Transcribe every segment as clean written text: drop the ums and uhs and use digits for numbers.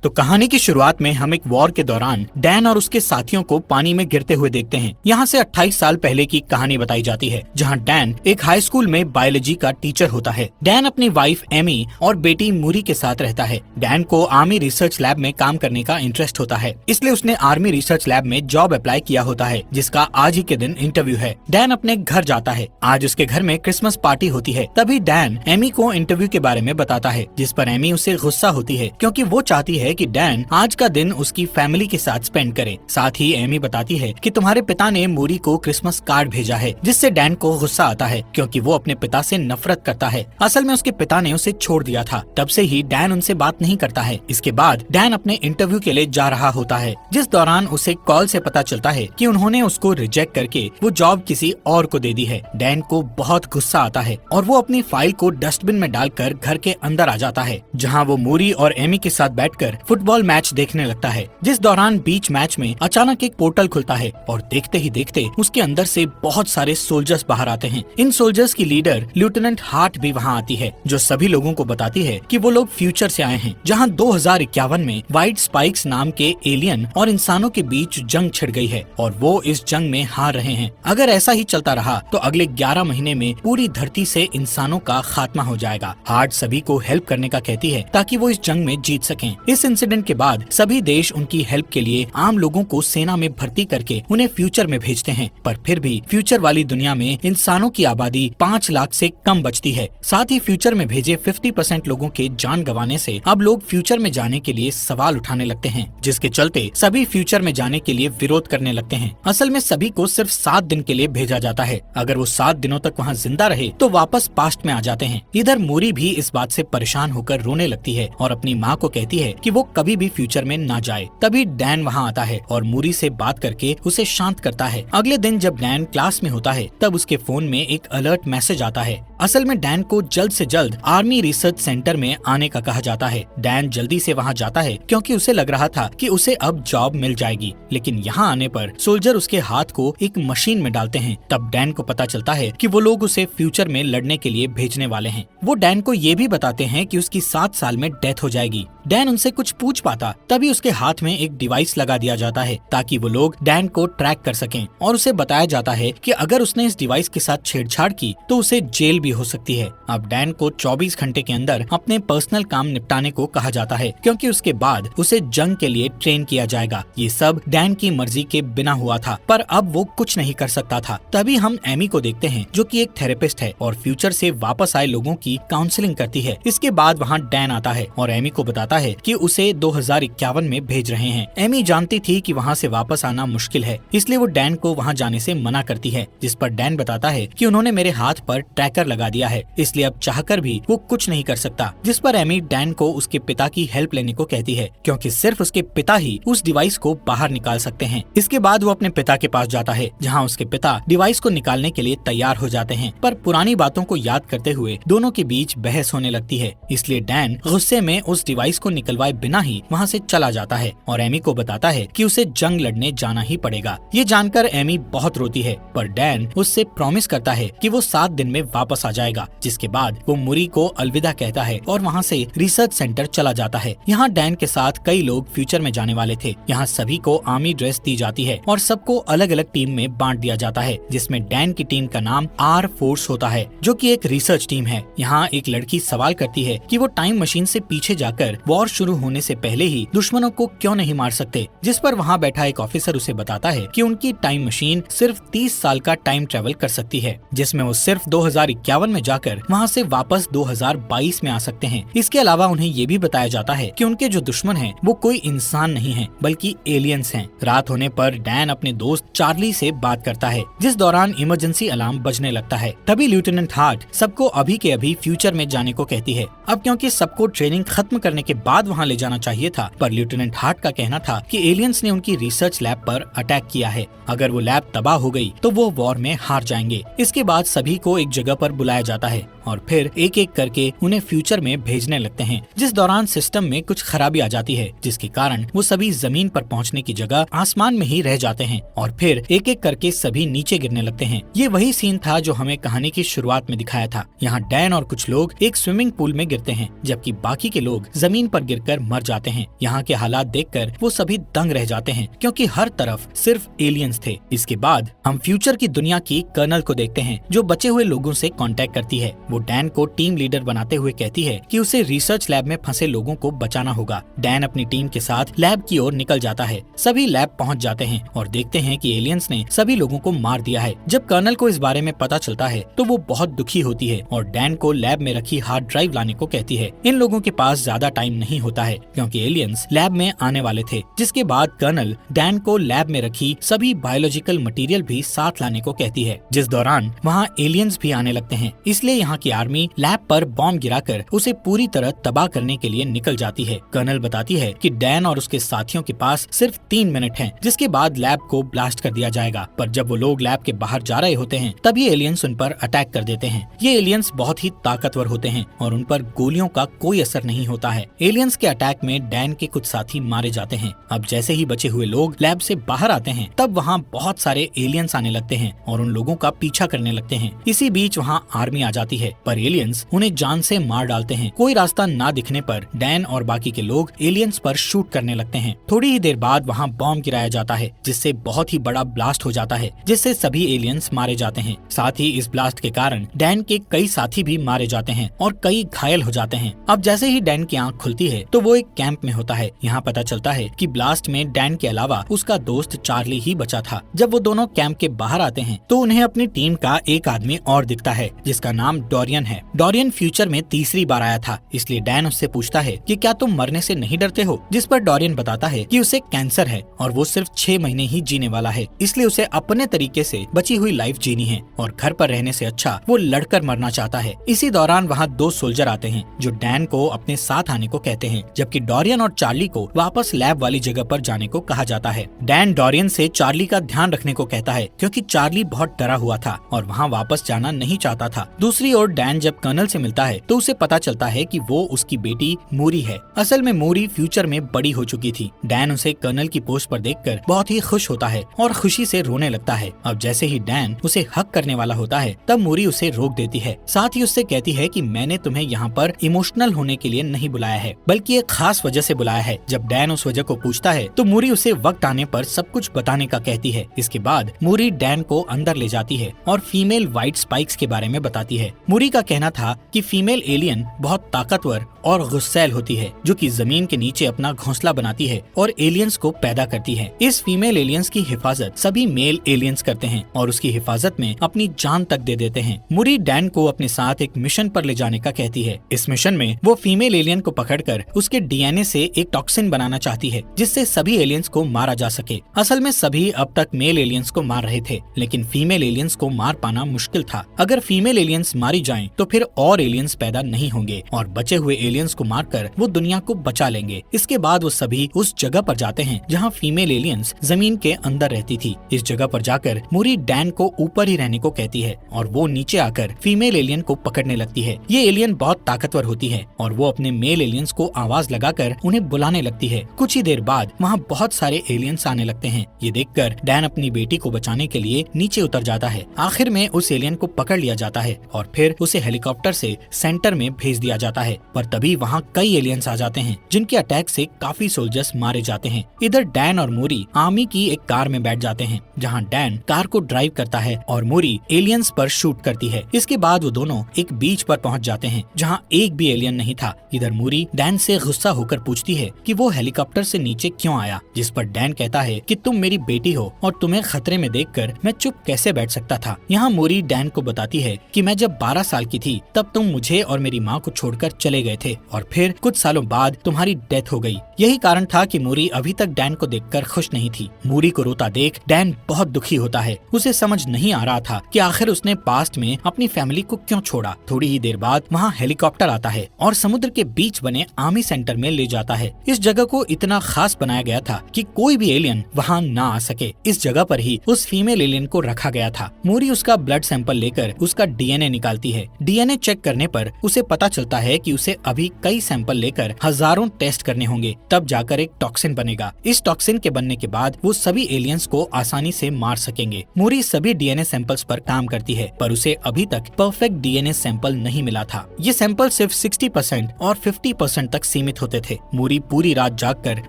तो कहानी की शुरुआत में हम एक वॉर के दौरान डैन और उसके साथियों को पानी में गिरते हुए देखते हैं। यहाँ से 28 साल पहले की कहानी बताई जाती है, जहाँ डैन एक हाई स्कूल में बायोलॉजी का टीचर होता है। डैन अपनी वाइफ एमी और बेटी मूरी के साथ रहता है। डैन को आर्मी रिसर्च लैब में काम करने का इंटरेस्ट होता है, इसलिए उसने आर्मी रिसर्च लैब में जॉब अप्लाई किया होता है, जिसका आज ही के दिन इंटरव्यू है। डैन अपने घर जाता है। आज उसके घर में क्रिसमस पार्टी होती है। तभी डैन एमी को इंटरव्यू के बारे में बताता है, जिस पर एमी उसे गुस्सा होती है, क्योंकि वो चाहती है कि डैन आज का दिन उसकी फैमिली के साथ स्पेंड करे। साथ ही एमी बताती है कि तुम्हारे पिता ने मूरी को क्रिसमस कार्ड भेजा है, जिससे डैन को गुस्सा आता है, क्योंकि वो अपने पिता से नफरत करता है। असल में उसके पिता ने उसे छोड़ दिया था। तब से ही डैन उनसे बात नहीं करता है। इसके बाद डैन अपने इंटरव्यू के लिए जा रहा होता है, जिस दौरान उसे कॉल से पता चलता है कि उन्होंने उसको रिजेक्ट करके वो जॉब किसी और को दे दी है। डैन को बहुत गुस्सा आता है और वो अपनी फाइल को डस्टबिन में डालकर घर के अंदर आ जाता है, जहाँ वो मूरी और एमी के साथ बैठकर फुटबॉल मैच देखने लगता है। जिस दौरान बीच मैच में अचानक एक पोर्टल खुलता है और देखते ही देखते उसके अंदर से बहुत सारे सोल्जर्स बाहर आते हैं। इन सोल्जर्स की लीडर लेफ्टिनेंट हार्ट भी वहाँ आती है, जो सभी लोगों को बताती है कि वो लोग फ्यूचर से आए हैं, जहाँ 2051 में व्हाइट स्पाइक्स नाम के एलियन और इंसानों के बीच जंग छिड़ गई है और वो इस जंग में हार रहे हैं। अगर ऐसा ही चलता रहा तो अगले 11 महीने में पूरी धरती से इंसानों का खात्मा हो जाएगा। हार्ट सभी को हेल्प करने का कहती है, ताकि वो इस जंग में जीत सकें। इस इंसिडेंट के बाद सभी देश उनकी हेल्प के लिए आम लोगों को सेना में भर्ती करके उन्हें फ्यूचर में भेजते हैं, पर फिर भी फ्यूचर वाली दुनिया में इंसानों की आबादी 5 लाख से कम बचती है। साथ ही फ्यूचर में भेजे 50% लोगों के जान गंवाने से अब लोग फ्यूचर में जाने के लिए सवाल उठाने लगते हैं, जिसके चलते सभी फ्यूचर में जाने के लिए विरोध करने लगते हैं। असल में सभी को सिर्फ 7 दिन के लिए भेजा जाता है। अगर वो 7 दिनों तक वहाँ जिंदा रहे तो वापस पास्ट में आ जाते हैं। इधर मूरी भी इस बात से परेशान होकर रोने लगती है और अपनी माँ को कहती है कि वो कभी भी फ्यूचर में ना जाए। तभी डैन वहाँ आता है और मूरी से बात करके उसे शांत करता है। अगले दिन जब डैन क्लास में होता है, तब उसके फोन में एक अलर्ट मैसेज आता है। असल में डैन को जल्द से जल्द आर्मी रिसर्च सेंटर में आने का कहा जाता है। डैन जल्दी से वहाँ जाता है, क्योंकि उसे लग रहा था कि उसे अब जॉब मिल जाएगी, लेकिन यहाँ आने पर सोल्जर उसके हाथ को एक मशीन में डालते हैं। तब डैन को पता चलता है कि वो लोग उसे फ्यूचर में लड़ने के लिए भेजने वाले हैं। वो डैन को ये भी बताते हैं कि उसकी 7 साल में डेथ हो जाएगी। डैन उनसे कुछ पूछ पाता, तभी उसके हाथ में एक डिवाइस लगा दिया जाता है, ताकि वो लोग डैन को ट्रैक कर सकें, और उसे बताया जाता है कि अगर उसने इस डिवाइस के साथ छेड़छाड़ की तो उसे जेल भी हो सकती है। अब डैन को 24 घंटे के अंदर अपने पर्सनल काम निपटाने को कहा जाता है, क्योंकि उसके बाद उसे जंग के लिए ट्रेन किया जाएगा। ये सब डैन की मर्जी के बिना हुआ था, पर अब वो कुछ नहीं कर सकता था। तभी हम एमी को देखते हैं, जो कि एक थेरेपिस्ट है और फ्यूचर से वापस आए लोगों की काउंसलिंग करती है। इसके बाद वहाँ डैन आता है और एमी को बताता है कि उसे 2051 में भेज रहे हैं। एमी जानती थी कि वहाँ से वापस आना मुश्किल है, इसलिए वो डैन को वहाँ जाने से मना करती है, जिस पर डैन बताता है कि उन्होंने मेरे हाथ पर ट्रैकर लगा दिया है, इसलिए अब चाहकर भी वो कुछ नहीं कर सकता। जिस पर एमी डैन को उसके पिता की हेल्प लेने को कहती है, क्योंकि सिर्फ उसके पिता ही उस डिवाइस को बाहर निकाल सकते हैं। इसके बाद वो अपने पिता के पास जाता है, जहाँ उसके पिता डिवाइस को निकालने के लिए तैयार हो जाते हैं, पर पुरानी बातों को याद करते हुए दोनों के बीच बहस होने लगती है। इसलिए डैन गुस्से में उस डिवाइस को निकलवाए बिना ही वहाँ से चला जाता है और एमी को बताता है कि उसे जंग लड़ने जाना ही पड़ेगा। ये जानकर एमी बहुत रोती है, पर डैन उससे प्रॉमिस करता है कि वो 7 दिन में वापस आ जाएगा। जिसके बाद वो मूरी को अलविदा कहता है और वहाँ से रिसर्च सेंटर चला जाता है। यहाँ डैन के साथ कई लोग फ्यूचर में जाने वाले थे। यहाँ सभी को आर्मी ड्रेस दी जाती है और सबको अलग अलग टीम में बांट दिया जाता है, जिसमें डैन की टीम का नाम आर फोर्स होता है, जो कि एक रिसर्च टीम है। यहाँ एक लड़की सवाल करती है कि वो टाइम मशीन से पीछे जाकर वॉर शुरू होने से पहले ही दुश्मनों को क्यों नहीं मार सकते, जिस पर वहाँ बैठा एक ऑफिसर उसे बताता है कि उनकी टाइम मशीन सिर्फ 30 साल का टाइम ट्रेवल कर सकती है, जिसमें वो सिर्फ 2051 में जाकर वहाँ से वापस 2022 में आ सकते हैं। इसके अलावा उन्हें ये भी बताया जाता है कि उनके जो दुश्मन हैं वो कोई इंसान नहीं है, बल्कि एलियंस हैं। रात होने पर डैन अपने दोस्त चार्ली से बात करता है, जिस दौरान इमरजेंसी अलार्म बजने लगता है। तभी लेफ्टिनेंट हार्ट सबको अभी के अभी फ्यूचर में जाने को कहती है। अब क्योंकि सबको ट्रेनिंग खत्म करने के बाद वहाँ ले जाना चाहिए था, पर लेफ्टिनेंट हार्ट का कहना था कि एलियंस ने उनकी रिसर्च लैब पर अटैक किया है। अगर वो लैब तबाह हो गई तो वो वॉर में हार जाएंगे। इसके बाद सभी को एक जगह पर बुलाया जाता है और फिर एक एक करके उन्हें फ्यूचर में भेजने लगते हैं, जिस दौरान सिस्टम में कुछ खराबी आ जाती है, जिसके कारण वो सभी जमीन पर पहुंचने की जगह आसमान में ही रह जाते हैं और फिर एक एक करके सभी नीचे गिरने लगते हैं। ये वही सीन था जो हमें कहानी की शुरुआत में दिखाया था। यहाँ डैन और कुछ लोग एक स्विमिंग पूल में गिरते हैं, जबकि बाकी के लोग जमीन पर गिरकर मर जाते हैं। यहाँ के हालात देखकर वो सभी दंग रह जाते हैं, क्योंकि हर तरफ सिर्फ एलियंस थे। इसके बाद हम फ्यूचर की दुनिया की कर्नल को देखते हैं, जो बचे हुए लोगों से कांटेक्ट करती है। वो डैन को टीम लीडर बनाते हुए कहती है कि उसे रिसर्च लैब में फंसे लोगों को बचाना होगा। डैन अपनी टीम के साथ लैब की ओर निकल जाता है। सभी लैब पहुंच जाते हैं और देखते हैं कि एलियंस ने सभी लोगों को मार दिया है। जब कर्नल को इस बारे में पता चलता है तो वो बहुत दुखी होती है और डैन को लैब में रखी हार्ड ड्राइव लाने को कहती है। इन लोगों के पास ज्यादा टाइम नहीं होता है, क्योंकि एलियंस लैब में आने वाले थे। जिसके बाद कर्नल डैन को लैब में रखी सभी बायोलॉजिकल मटेरियल भी साथ लाने को कहती है, जिस दौरान वहाँ एलियंस भी आने लगते हैं। इसलिए यहाँ की आर्मी लैब पर बॉम्ब गिराकर उसे पूरी तरह तबाह करने के लिए निकल जाती है। कर्नल बताती है कि डैन और उसके साथियों के पास सिर्फ 3 मिनट हैं, जिसके बाद लैब को ब्लास्ट कर दिया जाएगा। पर जब वो लोग लैब के बाहर जा रहे होते हैं, तभी एलियंस उन पर अटैक कर देते हैं। ये एलियंस बहुत ही ताकतवर होते हैं और उन पर गोलियों का कोई असर नहीं होता है। एलियंस के अटैक में डैन के कुछ साथी मारे जाते हैं। अब जैसे ही बचे हुए लोग लैब से बाहर आते हैं, तब वहाँ बहुत सारे एलियंस आने लगते हैं और उन लोगों का पीछा करने लगते हैं। इसी बीच वहाँ आर्मी आ जाती है, पर एलियंस उन्हें जान से मार डालते हैं। कोई रास्ता ना दिखने पर डैन और बाकी के लोग एलियंस पर शूट करने लगते हैं। थोड़ी ही देर बाद वहाँ बॉम्ब गिराया जाता है, जिससे बहुत ही बड़ा ब्लास्ट हो जाता है, जिससे सभी एलियंस मारे जाते हैं। साथ ही इस ब्लास्ट के कारण डैन के कई साथी भी मारे जाते हैं और कई घायल हो जाते हैं। अब जैसे ही डैन की आंख खुलती है तो वो एक कैंप में होता है। यहाँ पता चलता है कि ब्लास्ट में डैन के अलावा उसका दोस्त चार्ली ही बचा था। जब वो दोनों कैंप के बाहर आते हैं तो उन्हें अपनी टीम का एक आदमी और दिखता है, जिसका नाम डोरियन है। डोरियन फ्यूचर में तीसरी बार आया था, इसलिए डैन उससे पूछता है कि क्या तुम मरने से नहीं डरते हो, जिस पर डोरियन बताता है कि उसे कैंसर है और वो सिर्फ 6 महीने ही जीने वाला है, इसलिए उसे अपने तरीके से बची हुई लाइफ जीनी है और घर पर रहने से अच्छा वो लड़कर मरना चाहता है। इसी दौरान वहाँ 2 सोल्जर आते हैं जो डैन को अपने साथ आने को कहते हैं, जबकि डोरियन और चार्ली को वापस लैब वाली जगह पर जाने को कहा जाता है। डैन डोरियन से चार्ली का ध्यान रखने को कहता है, क्योंकि चार्ली बहुत डरा हुआ था और वहाँ वापस जाना नहीं चाहता था। दूसरी ओर डैन जब कर्नल से मिलता है तो उसे पता चलता है कि वो उसकी बेटी मूरी है। असल में मूरी फ्यूचर में बड़ी हो चुकी थी। डैन उसे कर्नल की पोस्ट पर देखकर बहुत ही खुश होता है और खुशी से रोने लगता है। अब जैसे ही डैन उसे हक करने वाला होता है, तब मूरी उसे रोक देती है। साथ ही उससे कहती है कि मैंने तुम्हें यहाँ पर इमोशनल होने के लिए नहीं बुलाया है, बल्कि एक खास वजह से बुलाया है। जब डैन उस वजह को पूछता है तो मूरी उसे वक्त आने पर सब कुछ बताने का कहती है। इसके बाद मूरी डैन को अंदर ले जाती है और फीमेल व्हाइट स्पाइक्स के बारे में बताती है। मूरी का कहना था कि फीमेल एलियन बहुत ताकतवर और गुस्सैल होती है, जो कि जमीन के नीचे अपना घोंसला बनाती है और एलियंस को पैदा करती है। इस फीमेल एलियंस की हिफाजत सभी मेल एलियंस करते हैं और उसकी हिफाजत में अपनी जान तक दे देते हैं। मूरी डैन को अपने साथ एक मिशन पर ले जाने का कहती है। इस मिशन में वो फीमेल एलियन को पकड़कर उसके डीएनए से एक टॉक्सिन बनाना चाहती है, जिससे सभी एलियंस को मारा जा सके। असल में सभी अब तक मेल एलियंस को मार रहे थे, लेकिन फीमेल एलियंस को मार पाना मुश्किल था। अगर फीमेल एलियंस मारी जाएं, तो फिर और एलियंस पैदा नहीं होंगे और बचे हुए एलियंस को मारकर वो दुनिया को बचा लेंगे। इसके बाद वो सभी उस जगह पर जाते हैं जहाँ फीमेल एलियंस जमीन के अंदर रहती थी। इस जगह पर जाकर मूरी डैन को ऊपर ही रहने को कहती है और वो नीचे आकर फीमेल एलियन को पकड़ने लगती है। ये एलियन बहुत ताकतवर होती है और वो अपने मेल एलियंस को आवाज लगाकर उन्हें बुलाने लगती है। कुछ ही देर बाद वहाँ बहुत सारे एलियंस आने लगते हैं। ये देखकर डैन अपनी बेटी को बचाने के लिए नीचे उतर जाता है। आखिर में उस एलियन को पकड़ लिया जाता है और फिर उसे हेलीकॉप्टर से सेंटर में भेज दिया जाता है। पर तभी वहाँ कई एलियंस आ जाते हैं, जिनके अटैक से काफी सोल्जर्स मारे जाते हैं। इधर डैन और मूरी आर्मी की एक कार में बैठ जाते हैं, जहाँ डैन कार को ड्राइव करता है और मूरी एलियंस पर शूट करती है। इसके बाद वो दोनों एक बीच पर पहुंच जाते हैं, जहाँ एक भी एलियन नहीं था। इधर मूरी डैन से गुस्सा होकर पूछती है कि वो हेलीकॉप्टर से नीचे क्यों आया, जिस पर डैन कहता है कि तुम मेरी बेटी हो और तुम्हें खतरे में देखकर मैं चुप कैसे बैठ सकता था। यहाँ मूरी डैन को बताती है कि मैं जब 12 साल की थी तब तुम मुझे और मेरी माँ को छोड़कर चले गए थे और फिर कुछ सालों बाद तुम्हारी डेथ हो गई। यही कारण था कि मूरी अभी तक डैन को देखकर खुश नहीं थी। मूरी को रोता देख डैन बहुत दुखी होता है। उसे समझ नहीं आ रहा था कि आखिर उसने पास्ट में अपनी फैमिली को क्यों छोड़ा। थोड़ी ही देर बाद वहाँ हेलीकॉप्टर आता है और समुद्र के बीच बने आर्मी सेंटर में ले जाता है। इस जगह को इतना खास बनाया गया था कि कोई भी एलियन वहाँ ना आ सके। इस जगह पर ही उस फीमेल एलियन को रखा गया था। मूरी उसका ब्लड सैंपल लेकर उसका डीएनए निकालती है है। डीएनए चेक करने पर उसे पता चलता है कि उसे अभी कई सैंपल लेकर हजारों टेस्ट करने होंगे, तब जाकर एक टॉक्सिन बनेगा। इस टॉक्सिन के बनने के बाद वो सभी एलियंस को आसानी से मार सकेंगे। मूरी सभी डीएनए सैंपल्स पर काम करती है, पर उसे अभी तक परफेक्ट डीएनए सैंपल नहीं मिला था। ये सैंपल सिर्फ 60% और 50% तक सीमित होते थे। मूरी पूरी रात जागकर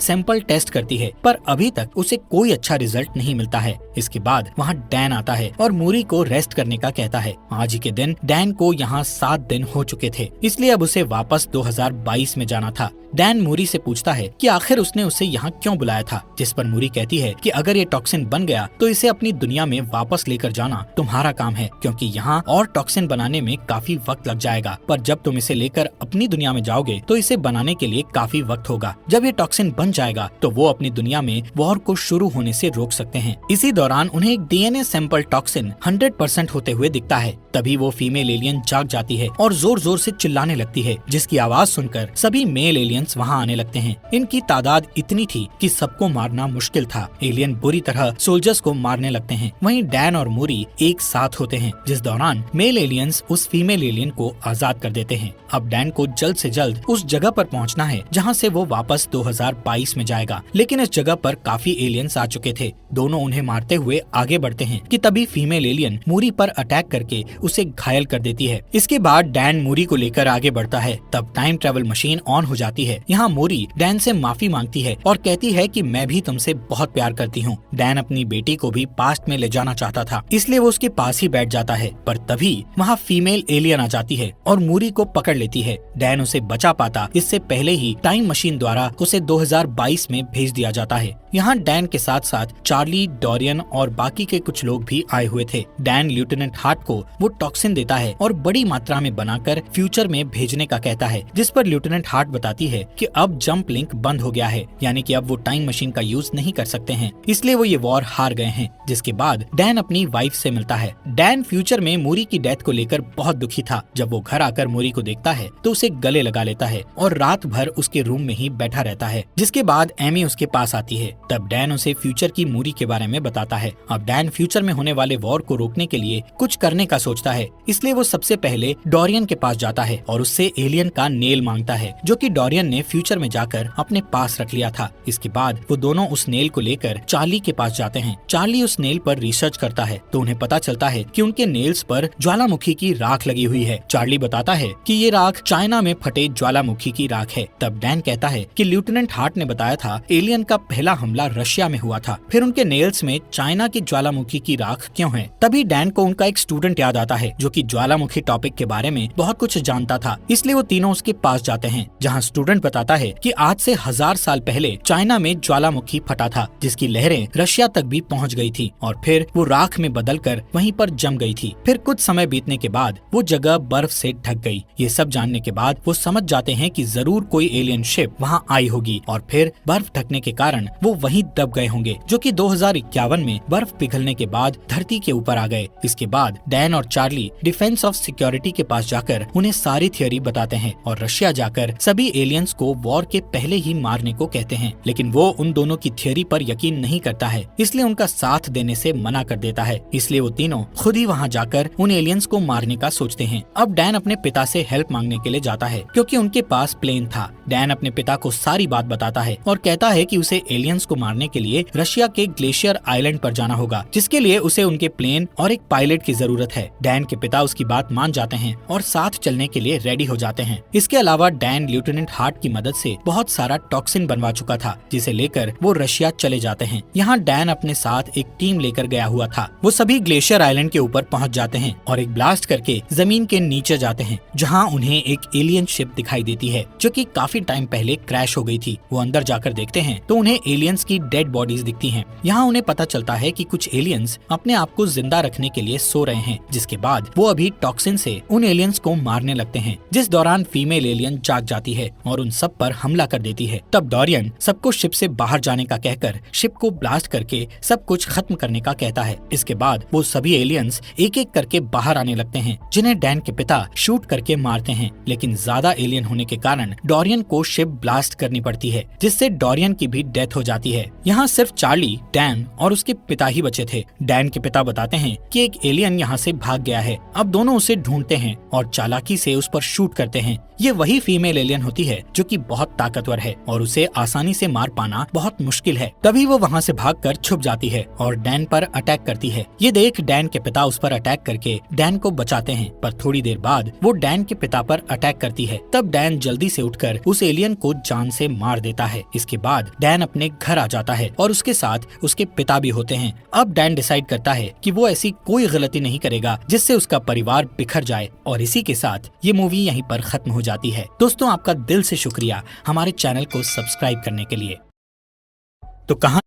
सैंपल टेस्ट करती है, पर अभी तक उसे कोई अच्छा रिजल्ट नहीं मिलता है। इसके बाद वहाँ डैन आता है और मूरी को रेस्ट करने का कहता है। आज ही के दिन डैन को यहाँ 7 दिन हो चुके थे, इसलिए अब उसे वापस 2022 में जाना था। डैन मूरी से पूछता है कि आखिर उसने उसे यहाँ क्यों बुलाया था, जिस पर मूरी कहती है कि अगर ये टॉक्सिन बन गया तो इसे अपनी दुनिया में वापस लेकर जाना तुम्हारा काम है, क्योंकि यहाँ और टॉक्सिन बनाने में काफी वक्त लग जाएगा। पर जब तुम इसे लेकर अपनी दुनिया में जाओगे तो इसे बनाने के लिए काफी वक्त होगा। जब ये टॉक्सिन बन जाएगा तो वो अपनी दुनिया में वॉर को शुरू होने से रोक सकते हैं। इसी दौरान उन्हें एक डीएनए सैंपल टॉक्सिन 100% होते हुए दिखता है। तभी वो फीमेल एलियन जाग जाती है और जोर जोर से चिल्लाने लगती है, जिसकी आवाज सुनकर सभी मेल एलियंस वहाँ आने लगते हैं। इनकी तादाद इतनी थी कि सबको मारना मुश्किल था। एलियन बुरी तरह सोल्जर्स को मारने लगते हैं। वहीं डैन और मूरी एक साथ होते हैं, जिस दौरान मेल एलियंस उस फीमेल एलियन को आजाद कर देते हैं। अब डैन को जल्द से जल्द उस जगह पर पहुंचना है जहां से वो वापस 2022 में जाएगा, लेकिन इस जगह पर काफी एलियंस आ चुके थे। दोनों उन्हें मारते हुए आगे बढ़ते हैं कि तभी फीमेल एलियन मूरी पर अटैक करके उसे घायल कर देती है। इसके बाद डैन मूरी को लेकर आगे बढ़ता है। तब टाइम ट्रेवल मशीन ऑन हो जाती है। यहाँ मूरी डैन से माफी मांगती है और कहती है कि मैं भी तुमसे बहुत प्यार करती हूँ। डैन अपनी बेटी को भी पास्ट में ले जाना चाहता था, इसलिए वो उसके पास ही बैठ जाता है। पर तभी वहाँ फीमेल एलियन आ जाती है और मूरी को पकड़ लेती है। डैन उसे बचा पाता इससे पहले ही टाइम मशीन द्वारा उसे 2022 में भेज दिया जाता है। यहाँ डैन के साथ साथ चार्ली, डोरियन और बाकी के कुछ लोग भी आए हुए थे। डैन लेफ्टिनेंट हार्ट को वो टॉक्सिन देता है और बड़ी मात्रा में बनाकर फ्यूचर में भेजने का कहता है, जिस पर लेफ्टिनेंट हार्ट बताती है कि अब जंप लिंक बंद हो गया है, यानी कि अब वो टाइम मशीन का यूज नहीं कर सकते हैं, इसलिए वो ये वॉर हार गए हैं। जिसके बाद डैन अपनी वाइफ से मिलता है। डैन फ्यूचर में मूरी की डेथ को लेकर बहुत दुखी था। जब वो घर आकर मूरी को देखता है तो उसे गले लगा लेता है और रात भर उसके रूम में ही बैठा रहता है। जिसके बाद एमी उसके पास आती है। तब डैन उसे फ्यूचर की मूरी के बारे में बताता है। अब डैन फ्यूचर में होने वाले वॉर को रोकने के लिए कुछ करने का सोचता है, इसलिए वो सबसे पहले डोरियन के पास जाता है और उससे एलियन का नेल मांगता है, जो कि डोरियन ने फ्यूचर में जाकर अपने पास रख लिया था। इसके बाद वो दोनों उस नेल को लेकर चार्ली के पास जाते हैं। चार्ली उस नेल पर रिसर्च करता है तो उन्हें पता चलता है कि उनके नेल्स पर ज्वालामुखी की राख लगी हुई है। चार्ली बताता है कि ये राख चाइना में फटे ज्वालामुखी की राख है। तब डैन कहता है कि लेफ्टिनेंट हार्ट ने बताया था एलियन का पहला हमला रशिया में हुआ था, फिर उनके नेल्स में चाइना की ज्वालामुखी की राख क्यों है। तभी डैन को उनका एक स्टूडेंट याद आता है जो कि ज्वालामुखी टॉपिक के बारे में बहुत कुछ जानता था, इसलिए वो तीनों उसके पास जाते हैं, जहाँ स्टूडेंट बताता है कि आज से 1000 साल पहले चाइना में ज्वालामुखी फटा था, जिसकी लहरें रशिया तक भी पहुँच गई थी और फिर वो राख में बदलकर वहीं पर जम गई थी। फिर कुछ समय बीतने के बाद वो जगह बर्फ से ढक गई। ये सब जानने के बाद वो समझ जाते हैं कि जरूर कोई एलियन शिप वहाँ आई होगी और फिर बर्फ ढकने के कारण वो वहीं दब गए होंगे, जो कि 2051 में बर्फ पिघलने के बाद धरती के ऊपर आ गए। इसके बाद डैन और चार्ली डिफेंस ऑफ सिक्योरिटी के पास जाकर उन्हें सारी थियोरी बताते हैं और रशिया जाकर सभी एलियंस को वॉर के पहले ही मारने को कहते हैं, लेकिन वो उन दोनों की थियोरी पर यकीन नहीं करता है, इसलिए उनका साथ देने से मना कर देता है। इसलिए वो तीनों खुद ही वहाँ जाकर उन एलियंस को मारने का सोचते हैं। अब डैन अपने पिता से हेल्प मांगने के लिए जाता है क्योंकि उनके पास प्लेन था। डैन अपने पिता को सारी बात बताता है और कहता है कि उसे एलियंस को मारने के लिए रशिया के ग्लेशियर आइलैंड पर जाना होगा, जिसके लिए उसे उनके प्लेन और एक पायलट की जरूरत है। डैन के पिता उसकी बात मान जाते हैं और साथ चलने के लिए रेडी हो जाते हैं। इसके अलावा डैन लेफ्टिनेंट हार्ट की मदद से बहुत सारा टॉक्सिन बनवा चुका था, जिसे लेकर वो रशिया चले जाते हैं। यहाँ डैन अपने साथ एक टीम लेकर गया हुआ था। वो सभी ग्लेशियर आइलैंड के ऊपर पहुँच जाते हैं और एक ब्लास्ट करके जमीन के नीचे जाते हैं, जहाँ उन्हें एक एलियन शिप दिखाई देती है जो कि काफी टाइम पहले क्रैश हो गई थी। वो अंदर जाकर देखते हैं तो उन्हें एलियंस की डेड बॉडीज दिखती हैं। यहाँ उन्हें पता चलता है कि कुछ एलियंस अपने आप को जिंदा रखने के लिए सो रहे हैं, जिसके बाद वो अभी टॉक्सिन से उन एलियंस को मारने लगते हैं, जिस दौरान फीमेल एलियन जाग जाती है और उन सब पर हमला कर देती है। तब डोरियन सबको शिप से बाहर जाने का कहकर शिप को ब्लास्ट करके सब कुछ खत्म करने का कहता है। इसके बाद वो सभी एलियंस एक एक करके बाहर आने लगते हैं, जिन्हें डैन के पिता शूट करके मारते हैं, लेकिन ज्यादा एलियन होने के कारण डोरियन को शिप ब्लास्ट करनी पड़ती है, जिससे डोरियन की भी डेथ हो जाती है। यहाँ सिर्फ चार्ली, डैन और उसके पिता ही बचे थे। डैन के पिता बताते हैं कि एक एलियन यहाँ से भाग गया है। अब दोनों उसे ढूंढते हैं और चालाकी से उस पर शूट करते हैं। ये वही फीमेल एलियन होती है जो कि बहुत ताकतवर है और उसे आसानी से मार पाना बहुत मुश्किल है। तभी वो वहाँ से भागकर छुप जाती है और डैन पर अटैक करती है। ये देख डैन के पिता उस पर अटैक करके डैन को बचाते हैं, पर थोड़ी देर बाद वो डैन के पिता पर अटैक करती है। तब डैन जल्दी से उठकर उस एलियन को जान से मार देता है। इसके बाद डैन अपने घर आ जाता है और उसके साथ उसके पिता भी होते हैं। अब डैन डिसाइड करता है कि वो ऐसी कोई गलती नहीं करेगा जिससे उसका परिवार बिखर जाए। और इसी के साथ ये मूवी यहीं पर खत्म हो जाती है। दोस्तों, आपका दिल से शुक्रिया हमारे चैनल को सब्सक्राइब करने के लिए। तो कहां